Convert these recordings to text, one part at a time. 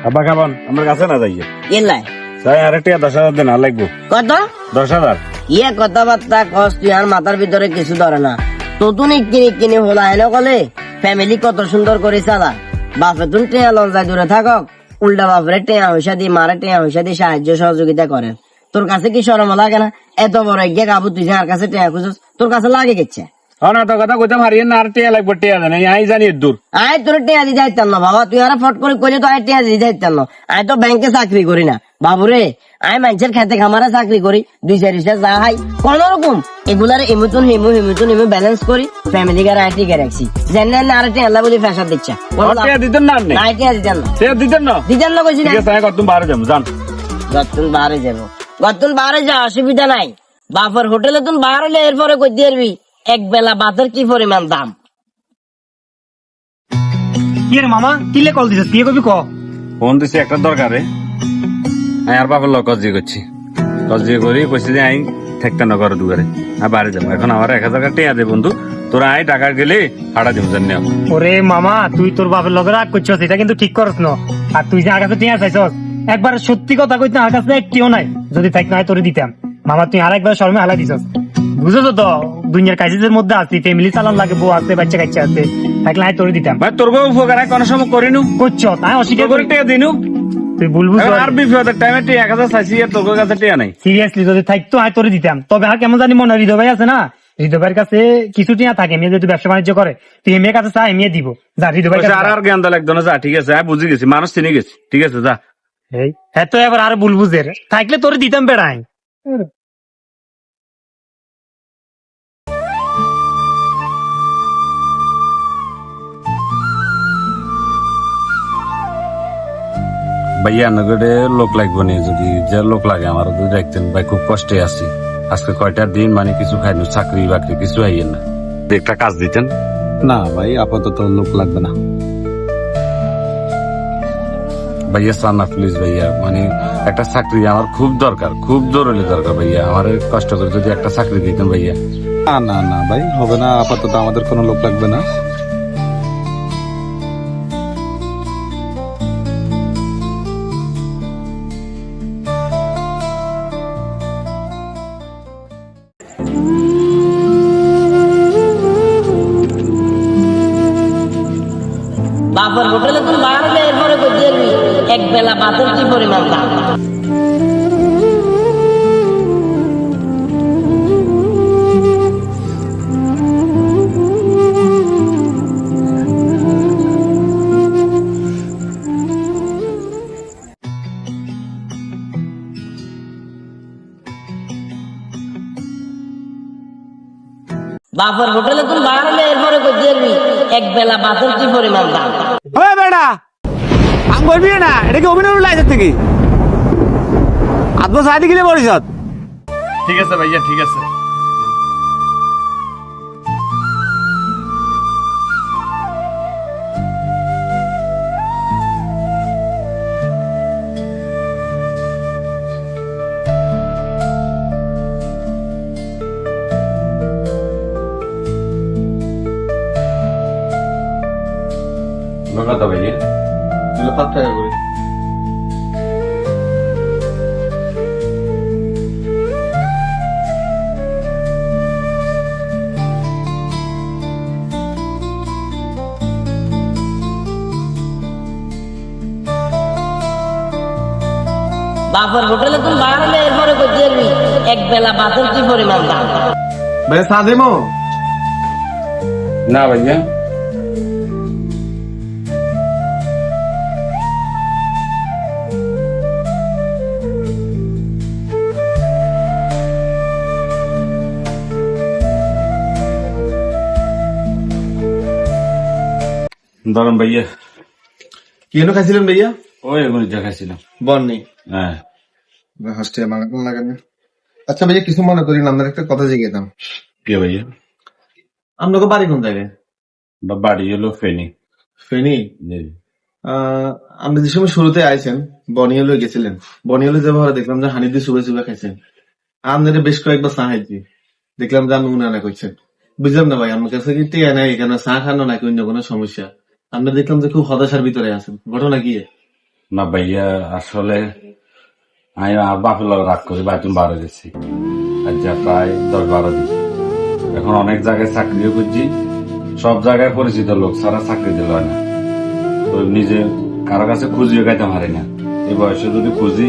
আব্বা খাবন আমার কাছে না যাইয়ে এলাই তাই আরেকটা 10,000 দিন আর লাগবো। কত 10,000 ইয়ে কথাবার্তা কস তুই আর মাথার ভিতরে কিছু ধরে না নতুন কিনে হলো এনে কলে ফ্যামিলি কত সুন্দর করে চালা বাপে তুমি টেয়া লঞ্চায় দূরে থাকক উল্টা বাপরে টেয়া পয়সা দিয়ে মারে টেয়া পয়সা দিয়ে সাহায্য সহযোগিতা করেন তোর কাছে কি শরম লাগে না এত বড় এগিয়ে কাবু তুই আর কাছে টেয়া খুঁজছ তোর কাছে লাগে গেছে না তো কথা কইতাম হারিয়ে না আর টিয়া লাগবো টিয়া দেন আই জানি দূর আয় তোর টেয়া দিতে চাইতাম না বাবা তুই আর ফট করে কইলে তো আয় টেয়া দিতে চাইতাম না আয় তো ব্যাংকে চাকরি করি না বাবুরে আয় মানুষের খেতে খামারে চাকরি করি 2-4 যা হাই কোন রকম এগুলার হিমু ব্যালেন্স করি ফ্যামিলি গার আইটি কে রাখছি জানেন না আর টেয়া আল্লাহ বলি ফ্যাশন দিচ্ছে টিয়া দিতেন না আপনি না টেয়া দিতেন না টিয়া দিতেন না দিতেন না কইছি না ঠিক আছে আমি কত বারে যাবো জান গতুন বারে যাবো গতুন বারে যা অসুবিধা নাই বাপের হোটেলে তুই বার হলে এরপরে কই দিবি এক বেলা ভাতের কি পরিমাণ দাম কি রে মামা কিলে কল দিছিস কি কবি ক ফোন দিছি একটা দরকারে আমি আর বাবার লোক কজি করছি কজি করি কইছি যে আই ঠেকতে না করো দুয়ারে আর বাড়ি যাবো এখন আমার 1,000 টাকা টিয়া দে বন্ধু তোরা আই টাকা গেলে হাড়া দিব জানি ওরে মামা তুই তোর বাপের লগে রাগ করছস এটা কিন্তু ঠিক করছ না আর তুই যে আগাতে টিয়া চাইছস একবার সত্যি কথা কইতে আমার কাছে একটিও নাই যদি থাক না তোরে দিতাম মামা তুই আর একবার শর্মে হালা দিছস বুঝছো তো দুনিয়ার কাজের মধ্যে আছি ফ্যামিলি চালান লাগে বউ আছে বাচ্চা কাচ্চা আছে থাকলে আমি তোরে দিতাম ভাই তোর বউ উপকার কোনো সময় করিনু করছ তাই অস্বীকার করে করি টিয়া দিনু তুই বলবো আর বিপদের টাইমে টিয়া 1,000 চাইছি আর তোর কাছে টিয়া নাই সিরিয়াসলি যদি থাকতো আমি তোরে দিতাম তবে আর কেমন জানি মনে হয় হৃদয় ভাই আছে না হৃদয় ভাইয়ের কাছে কিছু টিয়া থাকে মেয়ে যেহেতু ব্যবসা বাণিজ্য করে তুই মেয়ের কাছে চা মেয়ে দিব যা হৃদয় ভাই আর আর জ্ঞান দা লাগতো না যা ঠিক আছে আমি বুঝে গেছি মানুষ চিনে গেছি ঠিক আছে যা হ্যাঁ তো এবার আর বুলবুজের থাকলে তোরে দিতাম বেড়াই ভাইয়া নগরে লোক লাগবে না যদি যে লোক লাগে আমার যদি দেখতেন ভাই খুব কষ্টে আছি আজকে কয়টা দিন মানে কিছু খাইনি চাকরি বাকরি কিছু আইয়েন না একটা কাজ দিতেন না ভাই আপাতত লোক লাগবে না। ভাইয়া চান না প্লিজ ভাইয়া মানে একটা চাকরি আমার খুব দরকার খুব জরুরি দরকার ভাইয়া আমার কষ্ট করে যদি একটা চাকরি দিতেন ভাইয়া না না না ভাই হবে না, আপাতত আমাদের কোনো লোক লাগবে না। বাপের হোটেলে তুই বার হলে এরপরে কই দিবি এক বেলা ভাতের কি পরিমাণ দাম বাপের হোটেলে তুই বার হলে এরপরে কই দিবি এক বেলা ভাতের কি পরিমাণ দাম ওই বেটা আমি বলবি না এটা কি অভিনয় লাইসেন্স থেকে আত্ম সাহায্য গেলে পরিষদ ঠিক আছে ভাইয়া ঠিক আছে কত ভাইয়া 5 টাকা করে। বাপের হোটেলে তুই বার হলে এরপরে কই দিবি এক বেলা ভাতের কি পরিমাণ দাম ভাই চা দেবো? না ভাইয়া ধরুন ভাইয়া কি এনে খাইছিলেন ভাইয়া? ওই এগুলো দেখাইছিলাম বন নেই হ্যাঁ হাসতে আমার লাগানো। আচ্ছা ভাইয়া কিছু মনে করি না, আপনার একটা কথা জিজ্ঞেতাম। কে ভাইয়া আপনাকে বাড়ি কোন জায়গায়? বাড়ি হলো ফেনি ফেনী। জি আপনি যে সময় শুরুতে আইছেন বনিয়ালে গেছিলেন, বনিয়ালে যাবার দেখলাম যে হানি দিয়ে চুবে চুবে খাইছেন। আপনাদের বেশ কয়েকবার চা খাইছি, দেখলাম যে আপনি উনানা করছেন। বুঝলাম না ভাই আমার কাছে কি টিয়া নাই এখানে চা খানো নাকি অন্য কোনো সমস্যা? আমরা দেখলাম যে খুব হতাশার ভিতরে আছেন, ঘটনা কি? না ভাইয়া, আসলে আমি আর বাপের লগে রাগ করে বাইতুন বাড়ে গেছি, আজ যা প্রায় 10-12 দিন। এখন অনেক জায়গায় চাকরিও করছি, সব জায়গায় পরিচিত লোক ছাড়া চাকরি দিল হয় না। তো নিজে কারো কাছে খুঁজিও খাইতে পারি না। এই বয়সে যদি খুঁজি,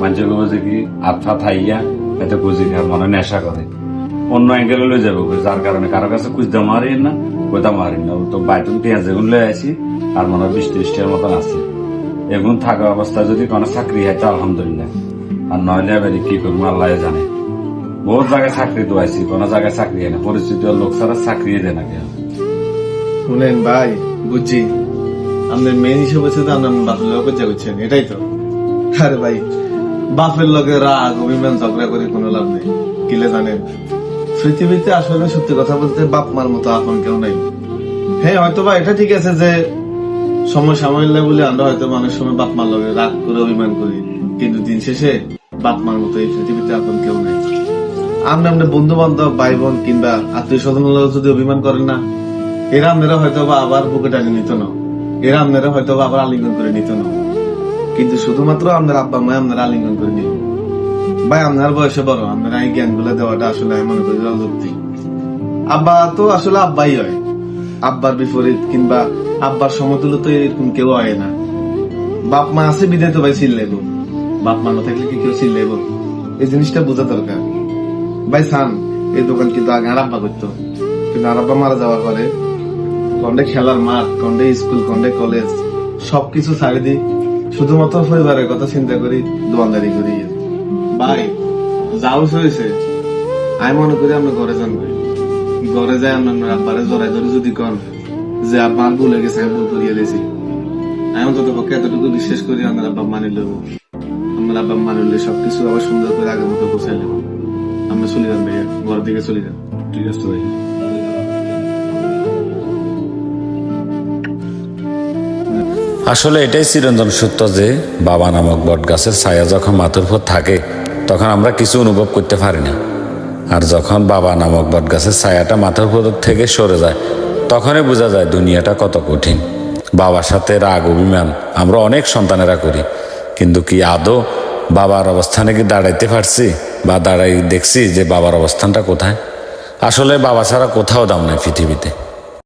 মানুষের যে কি আত্মা থাইয়া এতে খুঁজি খার মনে নেশা করে, অন্য অ্যাঙ্গেলে লয়ে যাবো, যার কারণে কারো কাছে খুঁজতে মারি না, কোথাও মারি না। তো বাইতুন পেঁয়াজ এগুন লয়ে আসি, আর মনে হয় 20-30টার মতন আছে। এগুন থাকা অবস্থায় যদি কোনো চাকরি হয় তো আলহামদুলিল্লাহ, আর নইলে এবার কি করবো আল্লাহ জানে। বহুত জায়গায় চাকরি তো আইসি, কোনো জায়গায় চাকরি হয় না, পরিচিত লোক ছাড়া চাকরি দেয় না কেউ। শুনেন ভাই, বুঝছি আপনার মেন হিসেবে হচ্ছে তো আপনার বাপের লগে যাচ্ছেন, এটাই তো। আরে ভাই, বাপের লগে রাগ অভিমান ঝগড়া করে কোনো লাভ নেই। কিলে জানেন, পৃথিবীতে আসলে সত্যি কথা বলতে বাপ মার মতো আপন কেউ নাই। হ্যাঁ, হয়তো বা এটা ঠিক আছে যে সময় সাময়িক বলে আমরা হয়তো অনেক সময় বাপ মার লগে রাগ করে অভিমান করি, কিন্তু দিন শেষে বাপ মার মতো এই পৃথিবীতে আপন কেউ নেই। আমরা বন্ধু বান্ধব, ভাই বোন কিংবা আত্মীয় স্বজন যদি অভিমান করেন না, এরা আপনারা হয়তো বা আবার বুকে টানে নিত না, এরা আপনারা হয়তো বা আবার আলিঙ্গন করে নিত না, কিন্তু শুধুমাত্র আপনার আব্বা মা আপনারা আলিঙ্গন করে নিত। ভাই, আপনার বয়সে বড়, আপনারা এই জ্ঞান গুলো দেওয়াটা আসলে আমি মনে করি যুক্তি। আব্বা তো আসলে আব্বাই হয়, আব্বার বিপরীত কিংবা আব্বার সমতুল্য তো এরকম কেউ হয় না। বাপ মা আছে বিদায় তো ভাই চিল্লাইব, বাপ মা না থাকলে কি কেউ চিল্লাইব? এই জিনিসটা বোঝা দরকার। ভাই সান, এই দোকান কিন্তু আগে আর আব্বা করতো, কিন্তু আর আব্বা মারা যাওয়ার পরে কন্ডে খেলার মাঠ, কন্ডে স্কুল, কন্ডে কলেজ সবকিছু ছাড়ি দিই, শুধুমাত্র পরিবারের কথা চিন্তা করি, দোয়ানদারি করি। ভাই যাও হয়েছে, আমি মনে করি আপনি ঘরে যান, ভাই ঘরে যাই আপনার আব্বারে জড়াই ধরে যদি কন যে আব্বার ভুলে গেছে, আমি ভুল করিয়ে দিয়েছি, আমি অন্তত পক্ষে এতটুকু বিশ্বাস করি আপনার আব্বা মানি লব। আপনার আব্বা মানিলে সবকিছু আবার সুন্দর করে আগের মতো গোছাই নেব। আমরা চলে যান ভাইয়া, ঘর দিকে চলে যান। ঠিক আছে ভাই। আসলে এটাই চিরন্তন সত্য যে বাবা নামক বট গাছের ছায়া যখন মাথার উপর থাকে তখন আমরা কিছু অনুভব করতে পারি না, আর যখন বাবা নামক বট গাছের ছায়াটা মাথার উপর থেকে সরে যায় তখনই বোঝা যায় দুনিয়াটা কত কঠিন। বাবার সাথে রাগ অভিমান আমরা অনেক সন্তানেরা করি, কিন্তু কি আদৌ বাবার অবস্থানে কি দাঁড়াইতে পারছি বা দাঁড়াই দেখছি যে বাবার অবস্থানটা কোথায়? আসলে বাবা ছাড়া কোথাও দাম নাই পৃথিবীতে।